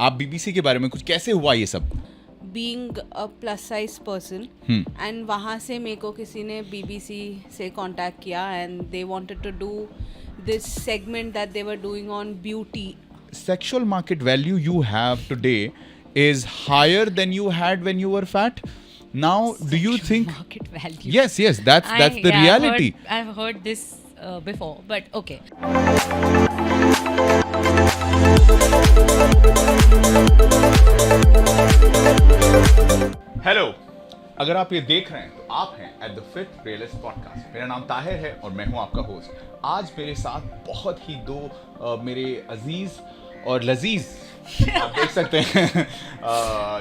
आप बीबीसी के बारे में कुछ कैसे हुआ ये सब? Being a plus size person and वहाँ से मेरे को किसी ने बीबीसी से कांटेक्ट किया and they wanted to do this segment that they were doing on beauty. Sexual market value you have today is higher than you had when you were fat. Now, do you Sexual think? market value? Yes, that's the reality. I've heard this before, but okay. Hello, अगर आप ये देख रहे हैं तो आप हैं at the fit realist podcast. मेरा नाम ताहिर है और मैं हूं आपका होस्ट. आज मेरे साथ बहुत ही दो मेरे अजीज और लजीज आप देख सकते हैं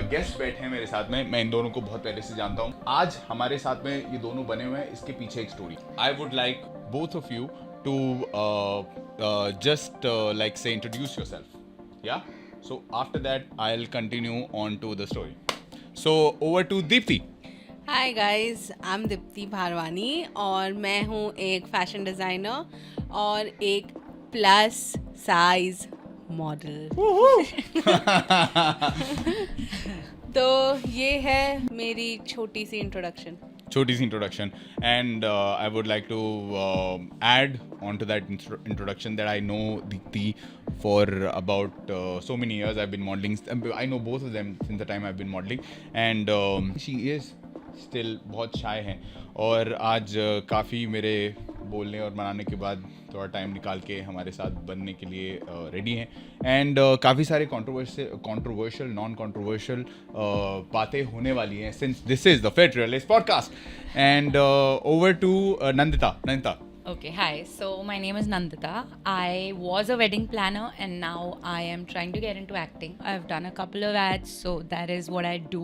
गेस्ट बैठे हैं मेरे साथ में. मैं इन दोनों को बहुत पहले से जानता हूं. आज हमारे साथ में ये दोनों बने हुए हैं. इसके पीछे एक story. I would like both of you to just like say introduce yourself. Yeah, so after that I'll continue on to the story. So over to Dipti. Hi guys, I am Deepti Bharwani और मैं हूँ एक fashion designer और एक plus size model. तो ये है मेरी छोटी सी introduction. And I would like to add on to that introduction that I know Dipti for about so many years. I've been modeling. I know both of them since the time I've been modeling, and she is still बहुत shy हैं और आज काफ़ी मेरे बोलने और मनाने के बाद थोड़ा टाइम निकाल के हमारे साथ बनने के लिए रेडी हैं. एंड काफ़ी सारे कंट्रोवर्शियल नॉन कंट्रोवर्शियल बातें होने वाली हैं since this is the fit realist podcast. And over to Nandita. Okay, hi. So my name is Nandita. I was a wedding planner and now I am trying to get into acting. I've done a couple of ads, so that is what I do.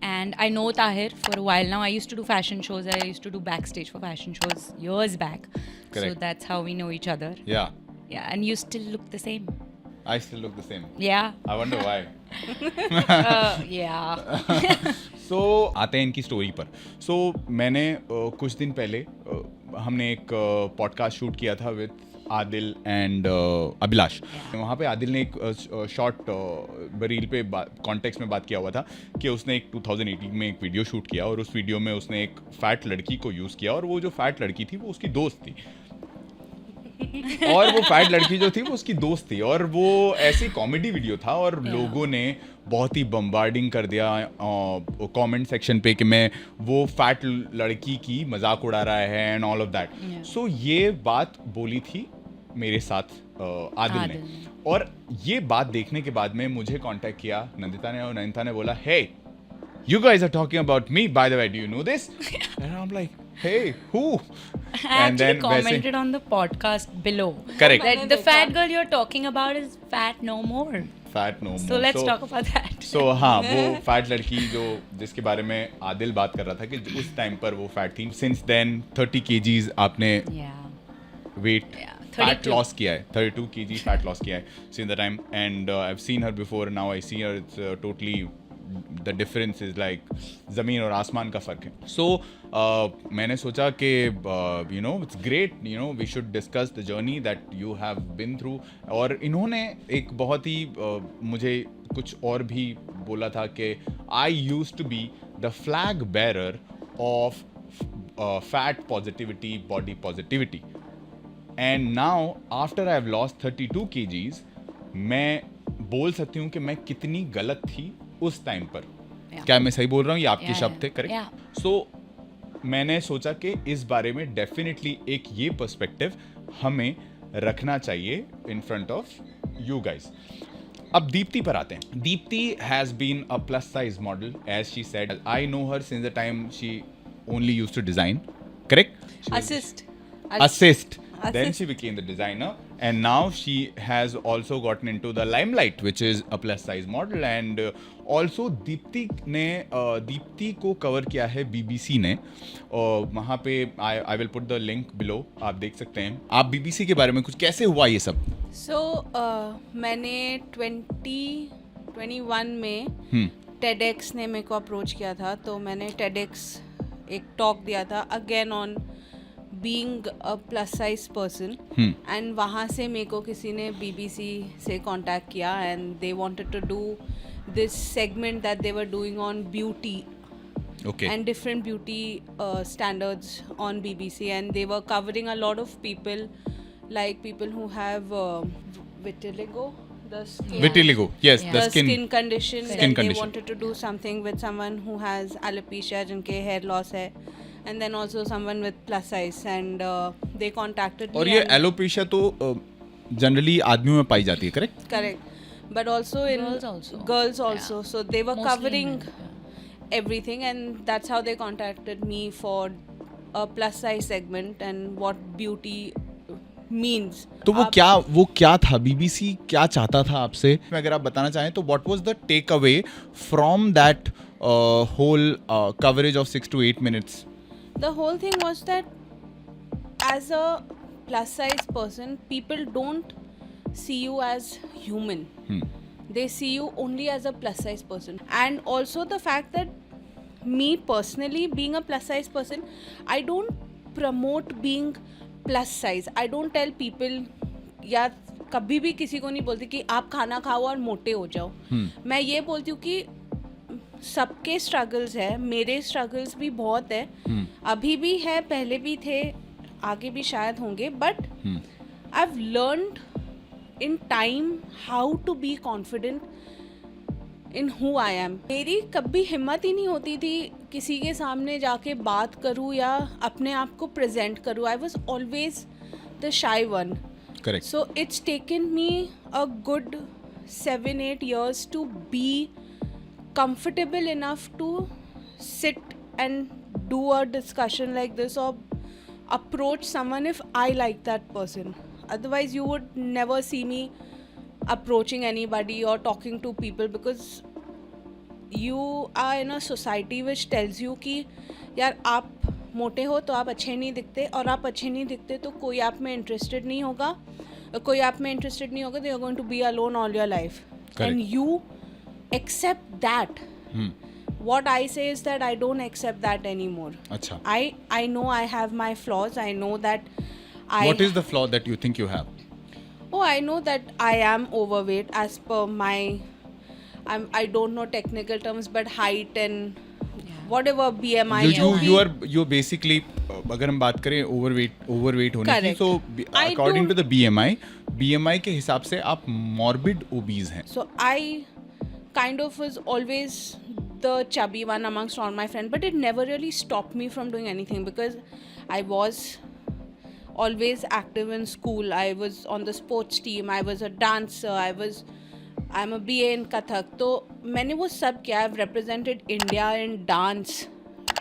And I know Tahir for a while now. I used to do fashion shows. I used to do backstage for fashion shows years back. Correct. So that's how we know each other. Yeah. Yeah, and you still look the same. I still look the same. Yeah. I wonder why. Yeah. So आते हैं इनकी story पर. So मैंने कुछ दिन पहले हमने एक पॉडकास्ट शूट किया था विद आदिल एंड अभिलाष. वहाँ पे आदिल ने एक शॉर्ट रील पे कॉन्टेक्स्ट में बात किया हुआ था कि उसने एक 2018 में एक वीडियो शूट किया और उस वीडियो में उसने एक फैट लड़की को यूज़ किया और वो जो फैट लड़की थी वो उसकी दोस्त थी. और वो फैट लड़की जो थी वो उसकी दोस्त थी और वो ऐसी कॉमेडी वीडियो था और लोगों ने बहुत ही बम्बार्डिंग कर दिया कमेंट सेक्शन पे कि मैं वो फैट लड़की की मजाक उड़ा रहा है एंड ऑल ऑफ दैट. सो ये बात बोली थी मेरे साथ आदिल ने और ये बात देखने के बाद में मुझे कांटेक्ट किया नंदिता ने और नंदिता ने बोला, हे you guys are talking about me, by the way, do you know this? And I'm like, hey, who? I actually commented on the podcast below. Correct. That the fat girl you're talking about is fat no more. Fat no more. So let's talk about that. So हाँ, वो fat लड़की जो जिसके बारे में आदिल बात कर रहा था कि उस टाइम पर वो फैट थी. Since then 30 kgs आपने weight fat loss किया है. 32 kg fat loss किया है since the time. And I've seen her before. Now I see her. It's totally the difference is like ज़मीन और आसमान का फ़र्क है. So मैंने सोचा कि you know it's great, you know we should discuss the journey that you have been through. और इन्होंने एक बहुत ही मुझे कुछ और भी बोला था कि I used to be the flag bearer of fat positivity, body positivity. And now after I've lost 32 kgs मैं बोल सकती हूँ कि मैं कितनी गलत थी उस टाइम पर. क्या मैं सही बोल रहा हूँ? ये आपके शब्द थे, करेक्ट? सो मैंने सोचा कि इस बारे में डेफिनेटली एक ये पर्सपेक्टिव हमें रखना चाहिए in front of you guys. अब दीप्ति पर आते हैं. Deepti has been a plus size model as she said. I know her since the time she only used to design, correct? Assist. Then she became the designer and now she has also gotten into the limelight, which is a plus size model. And also Deepti को cover किया है BBC ने और वहाँ पे I will put the link below. आप देख सकते हैं. आप BBC के बारे में कुछ कैसे हुआ ये सब? So मैंने 2021 में TEDx ने मेरे को अप्रोच किया था. तो मैंने TEDx एक टॉक दिया था again on being a plus size person and वहाँ से मेरे को किसी ने BBC से contact किया and they wanted to do this segment that they were doing on beauty and different beauty standards on BBC, and they were covering a lot of people, like people who have vitiligo, vitiligo, yes, Yeah. the the skin. skin condition. Skin Then condition. they wanted to do something with someone who has alopecia, जिनके hair loss है, and then also someone with plus size, and they contacted me. और ये and- alopecia तो generally आदमियों में पाई जाती है, correct? correct, but also in Girls also. so they were Mostly covering men, yeah. everything, and that's how they contacted me for a plus size segment and what beauty means. तो वो क्या था, BBC क्या चाहता था आपसे, अगर आप बताना चाहें तो what was the take away from that whole coverage of 6 to 8 minutes? The whole thing was that as a plus size person, people don't see you as human. They see you only as a plus size person. And also the fact that me personally being a plus size person, I don't promote being plus size. I don't tell people, या कभी भी किसी को नहीं बोलती कि आप खाना खाओ और मोटे हो जाओ. मैं ये बोलती हूँ कि सबके स्ट्रगल्स है, मेरे स्ट्रगल्स भी बहुत है, अभी भी है, पहले भी थे, आगे भी शायद होंगे, but I have learned in time how to be confident in who I am. मेरी कभी हिम्मत ही नहीं होती थी किसी के सामने जाके बात करूँ या अपने आप को प्रेजेंट करूँ. I was always the shy one. Correct. So it's taken me a good 7-8 years to be comfortable enough to sit and do a discussion like this or approach someone if I like that person. Otherwise, you would never see me approaching anybody or talking to people because you are in a society which tells you कि यार आप मोटे हो तो आप अच्छे नहीं दिखते, और आप अच्छे नहीं दिखते तो कोई आप में इंटरेस्टेड नहीं होगा, कोई आप में इंटरेस्टेड नहीं होगा तो you're going to be alone all your life. Correct. And you accept that. What I say is that I don't accept that anymore. अच्छा. I know I have my flaws. I know that What is the flaw that you think you have? Oh, I know that I am overweight as per my, I don't know technical terms, but height and whatever BMI. You basically, अगर हम बात करें overweight होने की, Correct. so according to the BMI के हिसाब से आप morbid obese हैं. So I kind of was always the chubby one amongst all my friends, but it never really stopped me from doing anything because I was always active in school. I was on the sports team. I was a dancer. I'm a BA in Kathak. तो मैंने वो सब किया. I've represented India in dance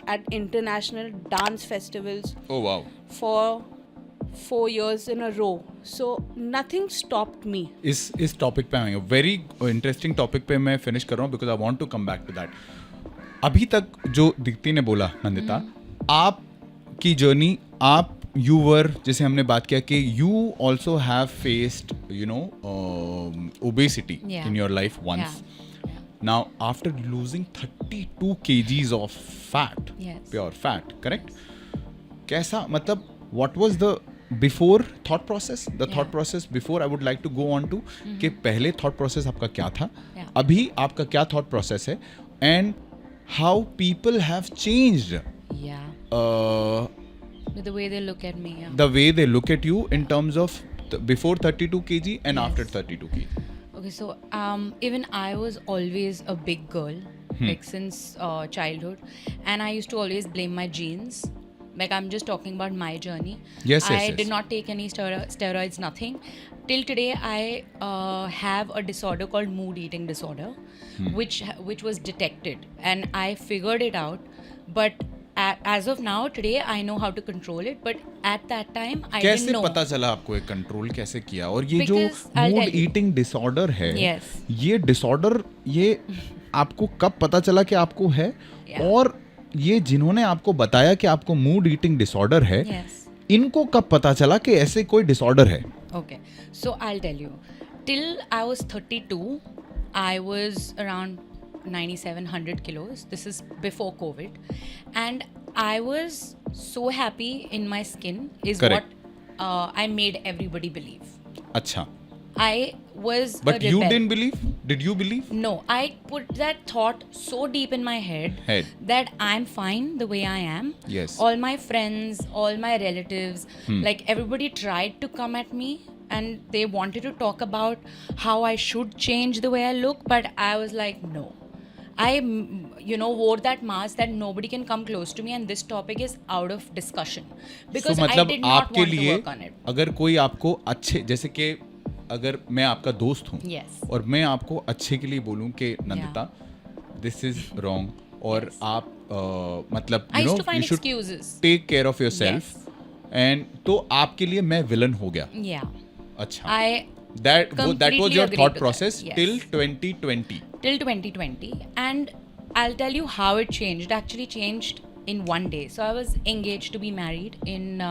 at international dance festivals. Oh wow. For 4 years in a row. So nothing stopped me. इस topic पे आएंगे. Very interesting topic पे मैं फिनिश कर रहा हूँ because I want to come back to that. अभी तक जो दीप्ति ने बोला, नंदिता, आपकी जर्नी, आप यूवर, जैसे हमने बात किया कि you also have faced obesity in your life once. Now after losing 32 kgs of fat, pure fat, correct? कैसा, मतलब what was the before thought process, the thought process before, I would like to go on to कि पहले thought process आपका क्या था, अभी आपका क्या thought process है, and how people have changed the way they look at me. The way they look at you in terms of before 32 kg and after 32 kg. Okay, so even I was always a big girl, like since childhood, and I used to always blame my genes. Like I'm just talking about my journey. Yes. I did not take any steroids, nothing. Till today, I have a disorder called mood eating disorder, which was detected, and I figured it out. But as of now, today, I know how to control it. But at that time, I didn't know. कैसे पता चला आपको एक control कैसे किया? और ये जो Because I'll mood tell you. Eating disorder है, Yes. ये डिसऑर्डर, ये आपको कब पता चला कि आपको है? Yeah. और ये जिन्होंने आपको बताया कि आपको मूड ईटिंग डिसऑर्डर है, Yes. इनको कब पता चला कि ऐसे कोई डिसऑर्डर है? Okay, so I'll tell you. Till I was 32, I was around 97-100 kilos. This is before COVID, and I was so happy in my skin is Correct. what I made everybody believe. अच्छा. I was But a you rebel. didn't believe? Did you believe? No, I put that thought so deep in my head that I'm fine the way I am. Yes. All my friends, all my relatives, like everybody tried to come at me and they wanted to talk about how I should change the way I look, but I was like, no. I, wore that mask that nobody can come close to me and this topic is out of discussion because So, मतलब I did not आपके want to लिए work on it. अगर कोई आपको अच्छे, जैसे कि अगर मैं आपका दोस्त हूँ Yes. और मैं आपको अच्छे के लिए बोलूँ कि नंदिता दिस इज रॉन्ग और आप मतलब I you used know to find you should excuses. Take care of yourself and तो आपके लिए मैं विलन हो गया. Yeah. अच्छा. I that was completely your agree thought with process that. Yes. till 2020. Till 2020, and I'll tell you how it changed. It actually changed in one day. So I was engaged to be married in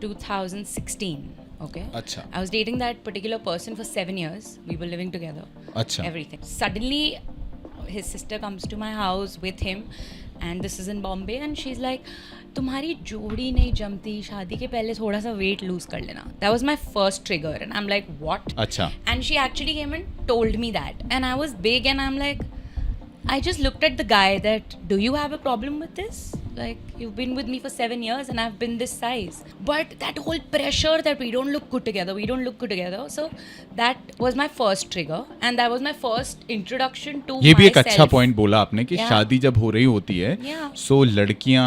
2016. Okay. Acha. I was dating that particular person for 7 years. We were living together. Acha. Everything. Suddenly, his sister comes to my house with him, and this is in Bombay, and she's like, तुम्हारी जोड़ी नहीं जमती, शादी के पहले थोड़ा सा weight lose कर लेना. That was my first trigger, and I'm like, what? अच्छा. And she actually came and told me that, and I was big, and I'm like, I just looked at the guy that, do you have a problem with this? Like, you've been with me for 7 years and I've been this size. But that whole pressure that we don't look good together. So that was my first trigger and that was my first introduction to ये myself. भी एक अच्छा point बोला आपने कि Yeah. शादी जब हो रही होती है Yeah. सो लड़कियां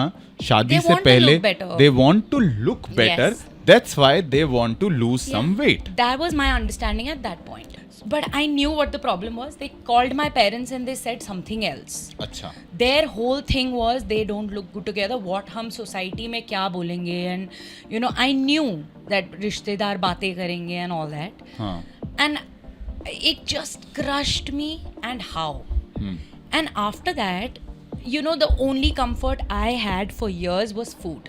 शादी They से want to पहले look better. they want to look better. Yes. That's why they want to lose some weight. That was my understanding at that point. But I knew what the problem was. They called my parents and they said something else. अच्छा. Their whole thing was they don't look good together. What हम society में क्या बोलेंगे, and I knew that रिश्तेदार बातें करेंगे and all that. हाँ. And it just crushed me. And how? And after that, the only comfort I had for years was food.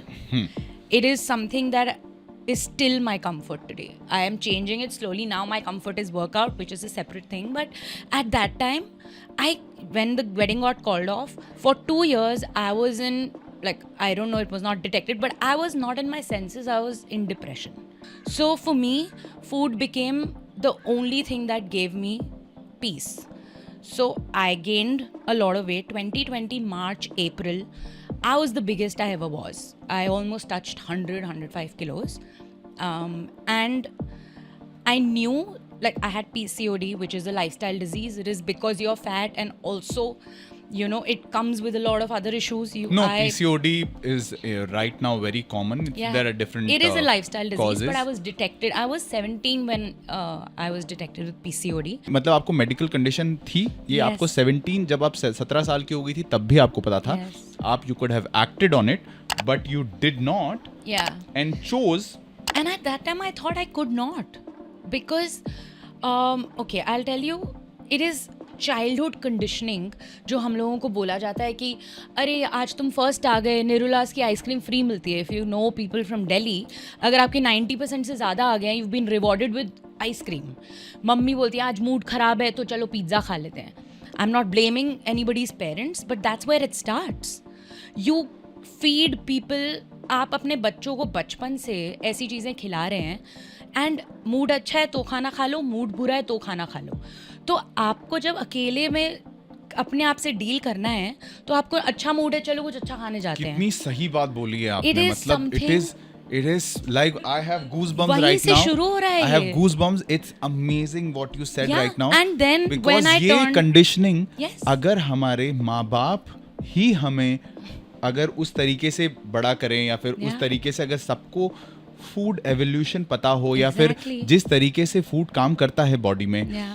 It is something that is still my comfort today. I am changing it slowly. Now my comfort is workout, which is a separate thing. But at that time, when the wedding got called off, for 2 years, I was in, I don't know, it was not detected, but I was not in my senses. I was in depression. So for me, food became the only thing that gave me peace. So I gained a lot of weight. 2020, March, April, I was the biggest I ever was. I almost touched 105 kilos. And I knew, I had PCOD, which is a lifestyle disease. It is because you're fat and also, it comes with a lot of other issues. PCOD is right now very common. Yeah. There are different It is a lifestyle disease, causes. but I was detected. I was 17 when I was detected with PCOD. मतलब आपको medical condition थी ये. Yes. आपको 17 जब आप 17 साल की हो गई थी तब भी आपको पता था. Yes. आप you could have acted on it but you did not. Yeah. And chose. And at that time, I thought I could not. Because, okay, I'll tell you, it is childhood conditioning जो हम लोगों को बोला जाता है कि अरे आज तुम फर्स्ट आ गए, निरुलास की आइसक्रीम फ्री मिलती है. If you know people from Delhi, अगर आपके 90% से ज़्यादा आ गए, you been rewarded with ice cream. मम्मी बोलती है आज मूड ख़राब है तो चलो पिज़्ज़ा खा लेते हैं. I am not blaming anybody's parents, but that's where it starts. You feed people. आप अपने बच्चों को बचपन से ऐसी चीज़ें खिला रहे हैं एंड मूड अच्छा है तो खाना खा लो, मूड बुरा है तो खाना खा लो. तो आपको जब अकेले में अपने आप से डील करना है तो आपको अच्छा मूड है, चलो कुछ अच्छा खाने जाते हैं. कितनी सही बात बोली है आपने. It is मतलब something- it is like I have goosebumps वहीं right से now. शुरू हो रहा है I have ये. goosebumps. It's amazing what you said Yeah, right now. and then because when I ये turned- conditioning Yes. अगर हमारे माँ बाप ही हमें अगर उस तरीके से बड़ा करें या फिर उस Yeah. तरीके से अगर सबको फूड एवोल्यूशन पता हो या फिर Exactly. जिस तरीके से फूड काम करता है बॉडी में Yeah.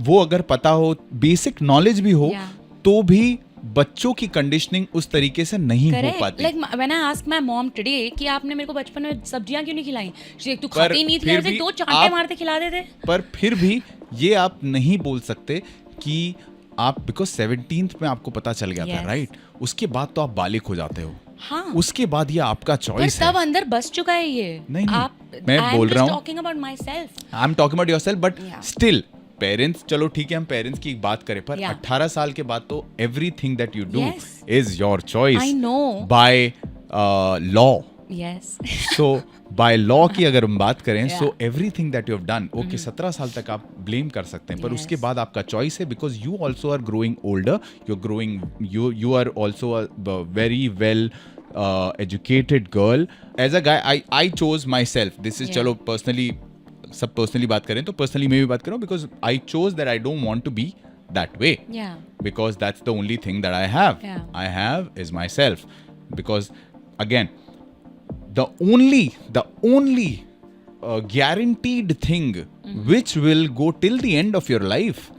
वो अगर पता हो, बेसिक नॉलेज भी हो, Yeah. तो भी बच्चों की कंडीशनिंग उस तरीके से नहीं हो Correct. पाती. Like when I asked my mom today कि आपने मेरे को बचपन में सब्जियां क्यों नहीं खिलाई, तू पर खाती नहीं थी, फिर ऐसे भी 2 चांटे आप- मारते खिला देते. पर फिर भी ये आप नहीं बोल सकते कि आप बिकॉज 17th में आपको पता चल गया था, Yes. राइट? उसके बाद तो आप बालिक हो जाते हो. हाँ. उसके बाद ये आपका पर चॉइस है. तब अंदर बस चुका है ये. नहीं, आप, मैं बोल रहा हूँ. talking about myself. I am talking about yourself but Yeah. Still parents, चलो ठीक है हम पेरेंट्स की बात करें, पर 18 साल के बाद तो everything that you do is your choice by law. Yes. So by law की अगर हम बात करें, so everything that you have done, okay 17 साल तक आप ब्लेम कर सकते हैं, पर उसके बाद आपका चॉइस है, because you also are growing older, you are growing, you are also a very well educated girl. As a guy, I chose myself. This is चलो personally, सब personally बात करें तो personally मैं भी बात करूँ, because I chose that I don't want to be that way. Yeah. Because that's the only thing that I have. Yeah. I have is myself. Because again, the only guaranteed thing which will go till the end of your life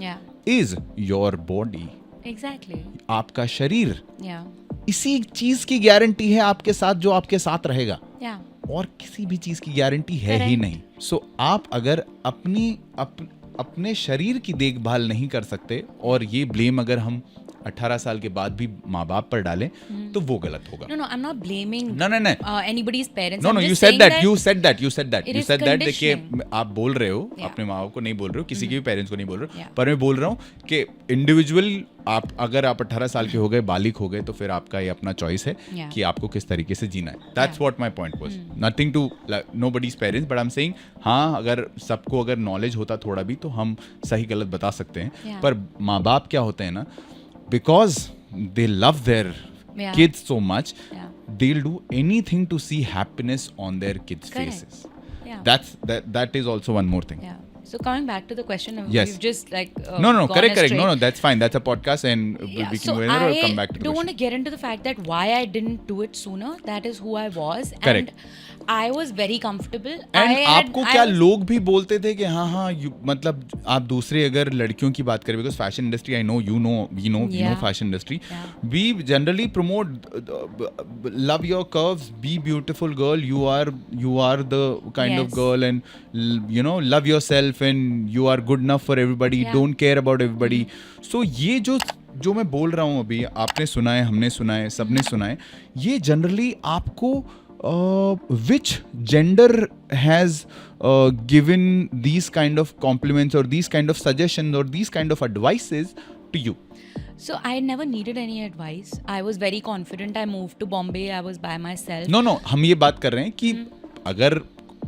is your body. Exactly. आपका शरीर. Yeah. इसी चीज की guarantee है आपके साथ, जो आपके साथ रहेगा. Yeah. और किसी भी चीज की गारंटी है ही नहीं. सो आप अगर अपने शरीर की देखभाल नहीं कर सकते, और ये ब्लेम अगर हम 18 साल के बाद भी माँ बाप पर डालें, तो वो गलत होगा. No, I'm not blaming No. anybody's parents. No, you said that. You said that. देखिए, आप बोल रहे हो, Yeah. अपने माँ बाप को नहीं बोल रहे हो, किसी के भी पेरेंट्स को नहीं बोल रहे हो, पर मैं बोल रहा हूँ कि इंडिविजुअल आप, अगर आप 18 साल के हो गए, बालिग हो गए, तो फिर आपका ये अपना चॉइस है कि आपको किस तरीके से जीना है. That's what my point was. Nothing to nobody's parents, but I'm saying, हाँ, अगर सबको अगर नॉलेज होता थोड़ा भी, तो हम सही गलत बता सकते हैं. पर माँ बाप क्या होते हैं ना, because they love their kids so much, they'll do anything to see happiness on their kids' faces. That is also one more thing. Yeah. So coming back to the question, yes. we've just like no, gone correct. astray. No, that's fine. That's a podcast, and we can go in there or come back to the don't want question. to get into the fact that why I didn't do it sooner. That is who I was. Correct. And I was very comfortable. And आपको क्या लोग भी बोलते थे कि हाँ, मतलब आप दूसरे अगर लड़कियों की बात करें, because fashion industry, I know, we know fashion industry. We generally promote love your curves, be beautiful girl, you are the kind of girl, and love yourself, and you are good enough for everybody, don't care about everybody. So ये जो मैं बोल रहा हूँ अभी, आपने सुना है, हमने सुना है, सबने सुना है, ये जनरली आपको which gender has given these kind of compliments or these kind of suggestions or these kind of advices to you? So I never needed any advice. I was very confident. I moved to Bombay. I was by myself. No, हम ये बात कर रहे हैं कि अगर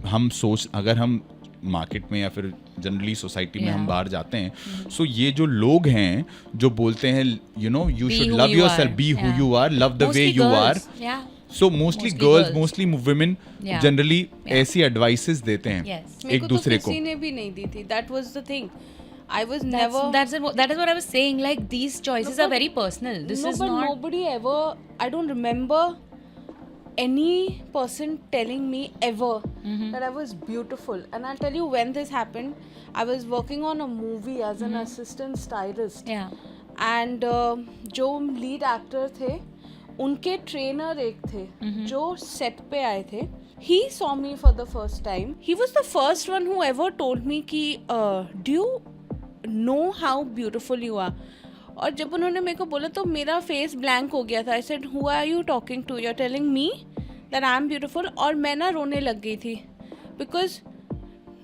हम market में या फिर जनरली सोसाइटी में हम बाहर जाते हैं, सो ये जो लोग हैं जो बोलते हैं, you should love yourself, be who you are, love the way you are. So mostly girls, mostly women generally ऐसी advices देते हैं एक दूसरे को. किसी ने भी नहीं दी थी. That was the thing. I was never. That is what I was saying. Like, these choices are very personal. This is not. Nobody ever. I don't remember any person telling me ever that I was beautiful. And I'll tell you when this happened. I was working on a movie as an assistant stylist. Yeah. And जो lead actor थे, उनके trainer एक थे जो set पे आए थे. He saw me for the first time. He was the first one who ever told me कि do you know how beautiful you are? और जब उन्होंने मेरे को बोला तो मेरा फेस ब्लैंक हो गया था. I said, who are you talking to? You're telling me that I'm beautiful? और मैं ना रोने लग गई थी because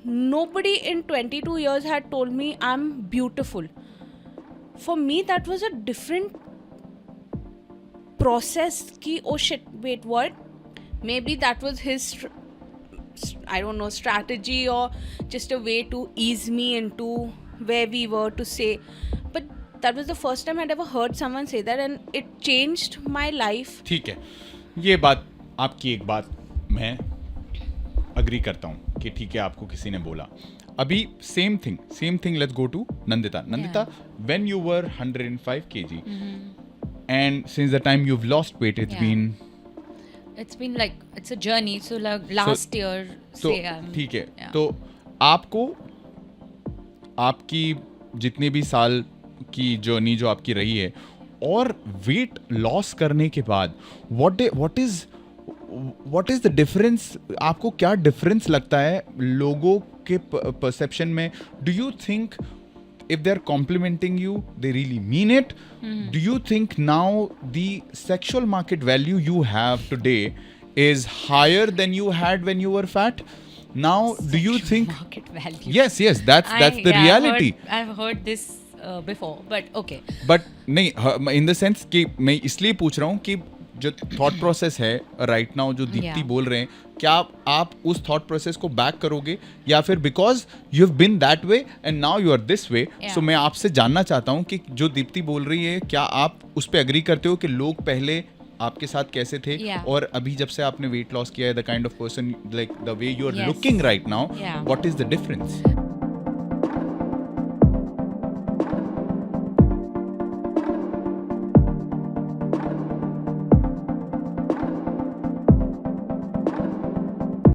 nobody in 22 years had told me I'm beautiful. For me that was a different process कि oh shit, wait, what? Maybe that was his I don't know, strategy or just a way to ease me into where we were to say. But that was the first time I'd ever heard someone say that and it changed my life. ठीक है, ये बात आपकी एक बात मैं agree करता हूँ कि ठीक है, आपको किसी ने बोला. अभी same thing, let's go to Nandita, when you were 105 kg and since the time you've lost weight, it's been like, it's a journey. So like last year ठीक है, तो आपको आपकी जितने भी साल की जर्नी जो आपकी रही है और वेट लॉस करने के बाद what is the difference? आपको क्या डिफरेंस लगता है लोगों के परसेप्शन में? Do you think if they're complimenting you, they really mean it? Do you think now the sexual market value you have today is higher than you had when you were fat? Now, do you Sexual think? market value? Yes, that's the reality. I've heard this before, but okay. But नहीं, in the sense कि मैं इसलिए पूछ रहा हूँ कि जो thought process है राइट नाउ जो दीप्ति Yeah. बोल रहे हैं, क्या आप उस थॉट प्रोसेस को बैक करोगे या फिर because you have been that way and now you are this way, so मैं आपसे जानना चाहता हूँ कि जो दीप्ति बोल रही है क्या आप उस पर एग्री करते हो कि लोग पहले आपके साथ कैसे थे Yeah. और अभी जब से आपने वेट लॉस किया है, the kind of person like the way you are Yes. Looking right now, Yeah. What is the difference?